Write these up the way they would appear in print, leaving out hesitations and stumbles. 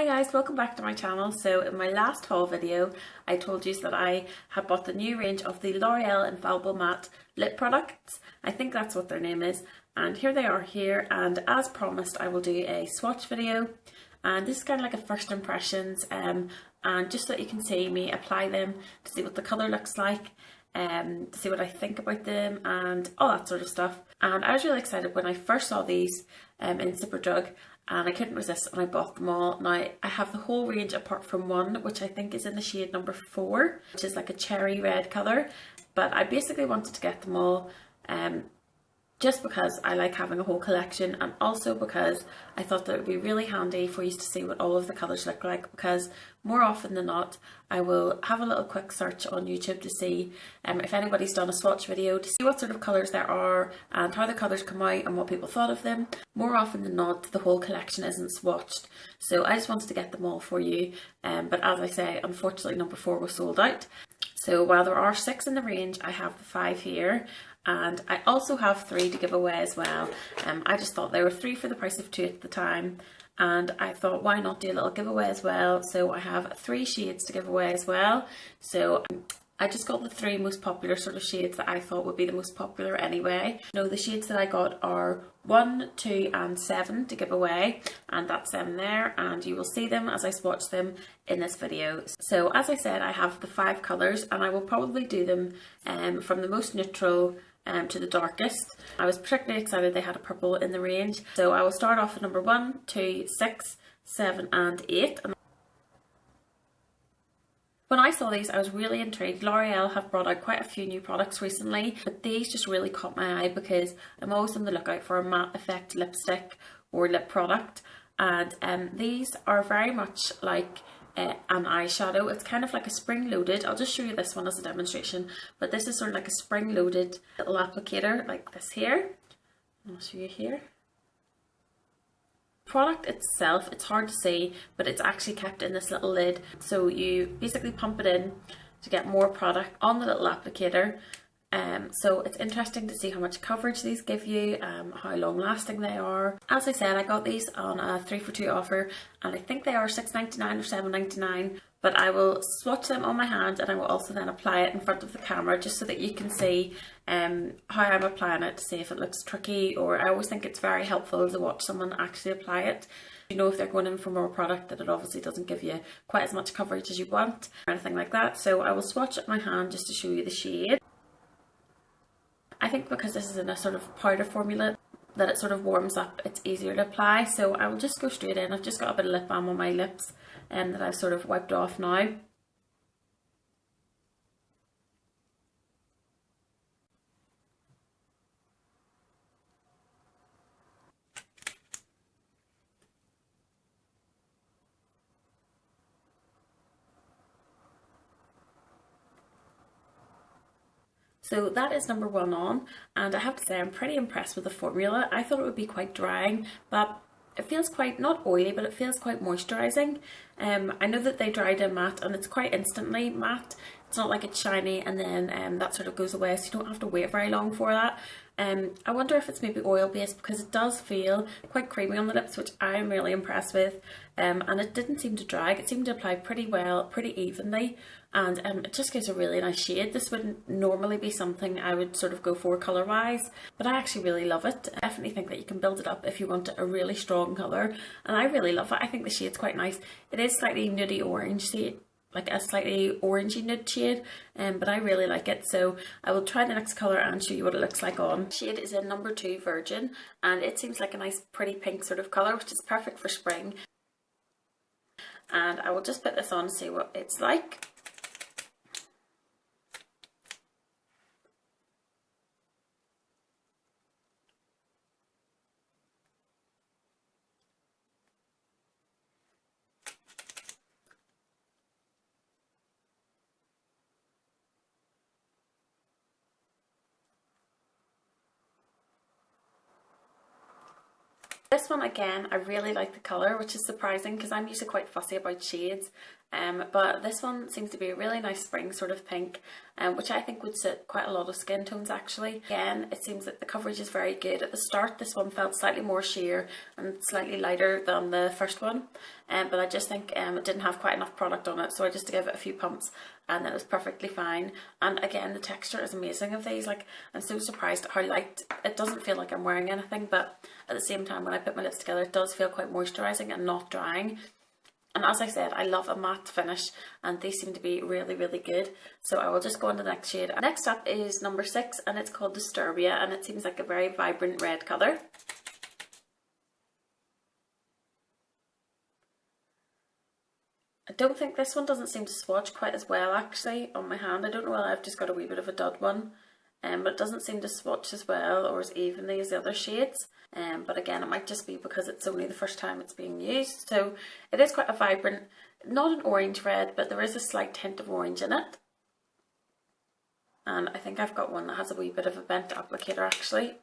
Hi guys, welcome back to my channel. So in my last haul video I told you that I had bought the new range of the L'Oreal Infallible Matte lip products. I think that's what their name is, and here they are here, and as promised I will do a swatch video, and this is kind of like a first impressions and just so that you can see me apply them to see what the colour looks like, to see what I think about them and all that sort of stuff. And I was really excited when I first saw these in Superdrug, and I couldn't resist and I bought them all. Now I have the whole range apart from one, which I think is in the shade number 4, which is like a cherry red colour, but I basically wanted to get them all just because I like having a whole collection, and also because I thought that it would be really handy for you to see what all of the colours look like, because more often than not I will have a little quick search on YouTube to see if anybody's done a swatch video to see what sort of colours there are and how the colours come out and what people thought of them. More often than not the whole collection isn't swatched, so I just wanted to get them all for you, but as I say, unfortunately number 4 was sold out. So while there are 6 in the range, I have the 5 here, and I also have 3 to give away as well. I just thought they were 3 for the price of 2 at the time, and I thought why not do a little giveaway as well. So I have 3 shades to give away as well. So I just got the 3 most popular sort of shades that I thought would be the most popular anyway. No, the shades that I got are 1, 2 and 7 to give away, and that's them there, and you will see them as I swatch them in this video. So as I said, I have the 5 colours, and I will probably do them from the most neutral to the darkest. I was particularly excited they had a purple in the range, so I will start off with number 1, 2, 6, 7 and 8. When I saw these I was really intrigued. L'Oreal have brought out quite a few new products recently, but these just really caught my eye because I'm always on the lookout for a matte effect lipstick or lip product, and these are very much like an eyeshadow. It's kind of like a spring-loaded, I'll just show you this one as a demonstration, but this is sort of like a spring-loaded little applicator like this here. I'll show you here. Product itself, it's hard to see, but it's actually kept in this little lid, so you basically pump it in to get more product on the little applicator. So it's interesting to see how much coverage these give you, how long lasting they are. As I said, I got these on a 3 for 2 offer, and I think they are $6.99 or $7.99, but I will swatch them on my hand and I will also then apply it in front of the camera just so that you can see how I'm applying it, to see if it looks tricky, or I always think it's very helpful to watch someone actually apply it. You know, if they're going in for more product that it obviously doesn't give you quite as much coverage as you want or anything like that. So I will swatch it on my hand just to show you the shade. I think because this is in a sort of powder formula that it sort of warms up, it's easier to apply, so I will just go straight in. I've just got a bit of lip balm on my lips and that I've sort of wiped off now. So that is number 1 on, and I have to say I'm pretty impressed with the formula. I thought it would be quite drying, but it feels quite, not oily, but it feels quite moisturising. I know that they dried in matte and it's quite instantly matte. It's not like it's shiny and then that sort of goes away, so you don't have to wait very long for that. I wonder if it's maybe oil based, because it does feel quite creamy on the lips, which I'm really impressed with, and it didn't seem to drag. It seemed to apply pretty well, pretty evenly, and it just gives a really nice shade. This wouldn't normally be something I would sort of go for colour wise, but I actually really love it. I definitely think that you can build it up if you want a really strong colour, and I really love it. I think the shade's quite nice. It is slightly nudie orange shade, like a slightly orangey nude shade, but I really like it, so I will try the next colour and show you what it looks like on. The shade is in number 2 Virgin, and it seems like a nice pretty pink sort of colour, which is perfect for spring. And I will just put this on and see what it's like. This one again, I really like the colour, which is surprising because I'm usually quite fussy about shades, But this one seems to be a really nice spring sort of pink, which I think would suit quite a lot of skin tones actually. Again, it seems that the coverage is very good. At the start this one felt slightly more sheer and slightly lighter than the first one, but I just think it didn't have quite enough product on it, so I just gave it a few pumps and then it was perfectly fine. And again, the texture is amazing of these. Like, I'm so surprised at how light. It doesn't feel like I'm wearing anything, but at the same time when I put my lips together it does feel quite moisturising and not drying. And as I said, I love a matte finish and these seem to be really, really good. So I will just go on to the next shade. Next up is number 6 and it's called Disturbia, and it seems like a very vibrant red colour. I don't think this one doesn't seem to swatch quite as well actually on my hand. I don't know whether I've just got a wee bit of a dud one, but it doesn't seem to swatch as well or as evenly as the other shades. But again, it might just be because it's only the first time it's being used. So it is quite a vibrant, not an orange red, but there is a slight hint of orange in it. And I think I've got one that has a wee bit of a bent applicator actually,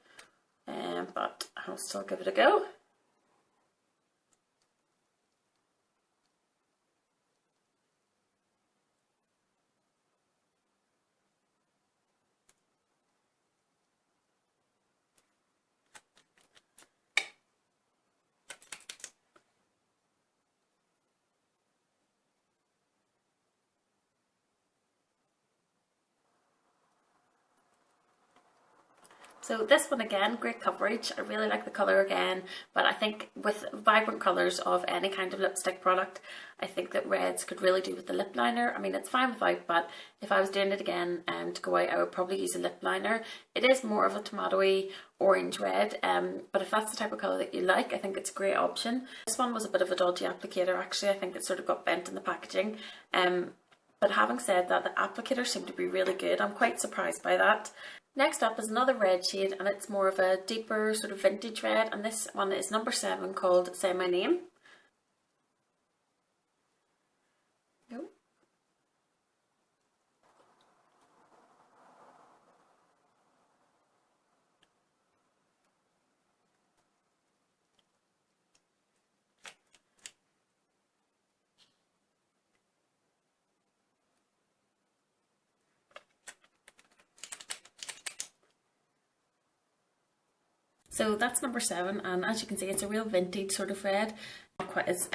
but I'll still give it a go. So this one again, great coverage. I really like the colour again, but I think with vibrant colours of any kind of lipstick product, I think that reds could really do with the lip liner. I mean, it's fine without, but if I was doing it again to go out, I would probably use a lip liner. It is more of a tomatoey orange red, but if that's the type of colour that you like, I think it's a great option. This one was a bit of a dodgy applicator actually. I think it sort of got bent in the packaging. But having said that, the applicators seem to be really good. I'm quite surprised by that. Next up is another red shade and it's more of a deeper sort of vintage red, and this one is number 7 called Say My Name. So that's number 7, and as you can see it's a real vintage sort of red, not quite as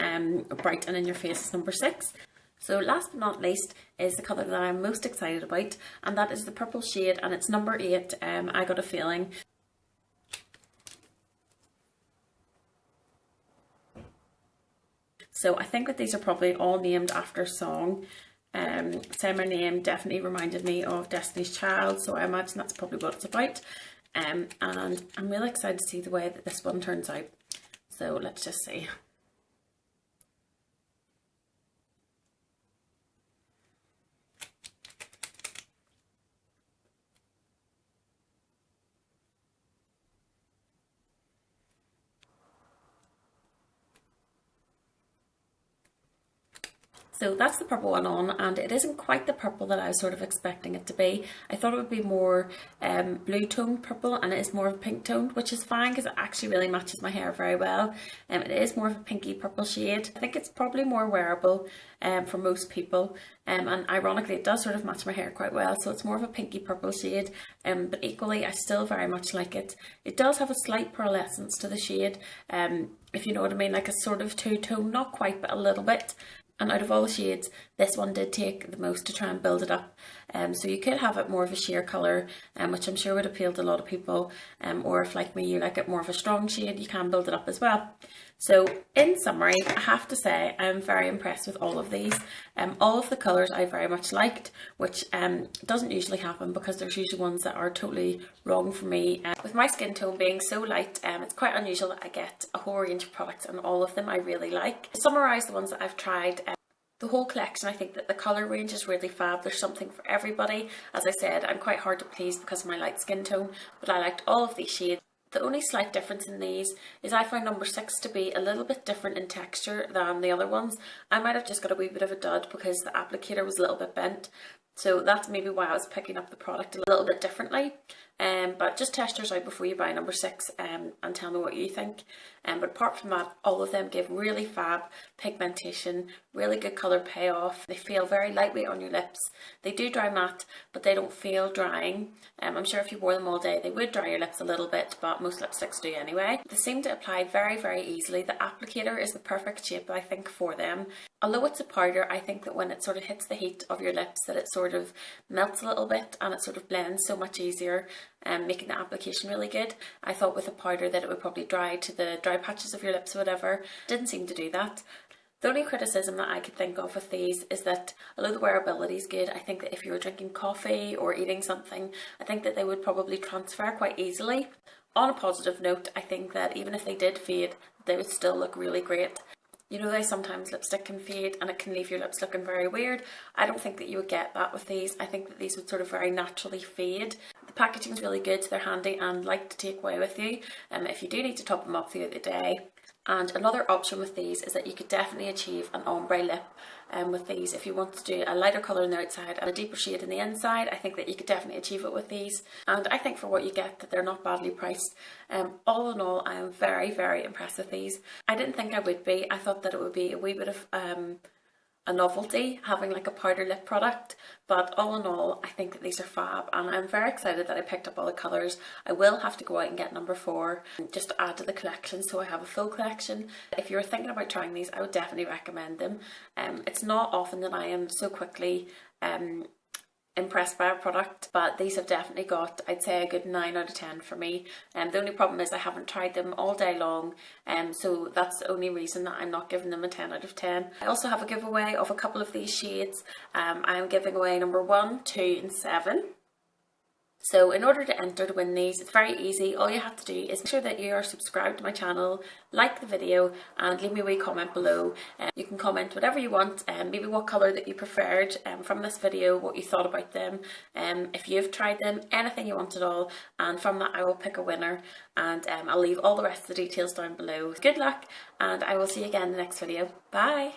bright and in your face as number 6. So last but not least is the colour that I'm most excited about, and that is the purple shade, and it's number 8, I Got a Feeling. So I think that these are probably all named after a song. Say My Name definitely reminded me of Destiny's Child, so I imagine that's probably what it's about. And I'm really excited to see the way that this one turns out. So let's just see. So that's the purple one on, and it isn't quite the purple that I was sort of expecting it to be. I thought it would be more blue toned purple, and it is more of a pink toned, which is fine because it actually really matches my hair very well. It is more of a pinky purple shade. I think it's probably more wearable for most people, and ironically it does sort of match my hair quite well, so it's more of a pinky purple shade, but equally I still very much like it. It does have a slight pearlescence to the shade, if you know what I mean, like a sort of two-tone, not quite but a little bit. And out of all the shades, this one did take the most to try and build it up. So you could have it more of a sheer colour, which I'm sure would appeal to a lot of people. Or if, like me, you like it more of a strong shade, you can build it up as well. So in summary, I have to say I'm very impressed with all of these. All of the colours I very much liked, which doesn't usually happen because there's usually ones that are totally wrong for me. With my skin tone being so light, it's quite unusual that I get a whole range of products, and all of them I really like. To summarise the ones that I've tried, the whole collection, I think that the colour range is really fab. There's something for everybody. As I said, I'm quite hard to please because of my light skin tone, but I liked all of these shades. The only slight difference in these is I found number 6 to be a little bit different in texture than the other ones. I might have just got a wee bit of a dud because the applicator was a little bit bent. So that's maybe why I was picking up the product a little bit differently. but just test yours out before you buy number 6 and tell me what you think. But apart from that, all of them give really fab pigmentation, really good colour payoff. They feel very lightweight on your lips. They do dry matte, but they don't feel drying. I'm sure if you wore them all day, they would dry your lips a little bit, but most lipsticks do anyway. They seem to apply very, very easily. The applicator is the perfect shape, I think, for them. Although it's a powder, I think that when it sort of hits the heat of your lips, that it sort of melts a little bit and it sort of blends so much easier, making the application really good. I thought with a powder that it would probably dry to the dry patches of your lips or whatever. Didn't seem to do that. The only criticism that I could think of with these is that although the wearability is good, I think that if you were drinking coffee or eating something, I think that they would probably transfer quite easily. On a positive note, I think that even if they did fade, they would still look really great. You know, they sometimes lipstick can fade and it can leave your lips looking very weird. I don't think that you would get that with these. I think that these would sort of very naturally fade. The packaging is really good, so they're handy and light to take away with you if you do need to top them up throughout the day. And another option with these is that you could definitely achieve an ombre lip with these. If you want to do a lighter colour on the outside and a deeper shade on the inside, I think that you could definitely achieve it with these. And I think for what you get, that they're not badly priced. All in all, I am very, very impressed with these. I didn't think I would be. I thought that it would be a wee bit of a novelty having like a powder lip product, but all in all I think that these are fab and I'm very excited that I picked up all the colours. I will have to go out and get number 4 just to add to the collection so I have a full collection. If you're thinking about trying these, I would definitely recommend them. It's not often that I am so quickly impressed by a product, but these have definitely got, I'd say, a good 9 out of 10 for me. The only problem is I haven't tried them all day long, so that's the only reason that I'm not giving them a 10 out of 10. I also have a giveaway of a couple of these shades. I am giving away number 1, 2 and 7. So in order to enter to win these, it's very easy. All you have to do is make sure that you are subscribed to my channel, like the video and leave me a wee comment below. You can comment whatever you want, maybe what colour that you preferred from this video, what you thought about them, if you've tried them, anything you want at all, and from that I will pick a winner and I'll leave all the rest of the details down below. Good luck and I will see you again in the next video. Bye!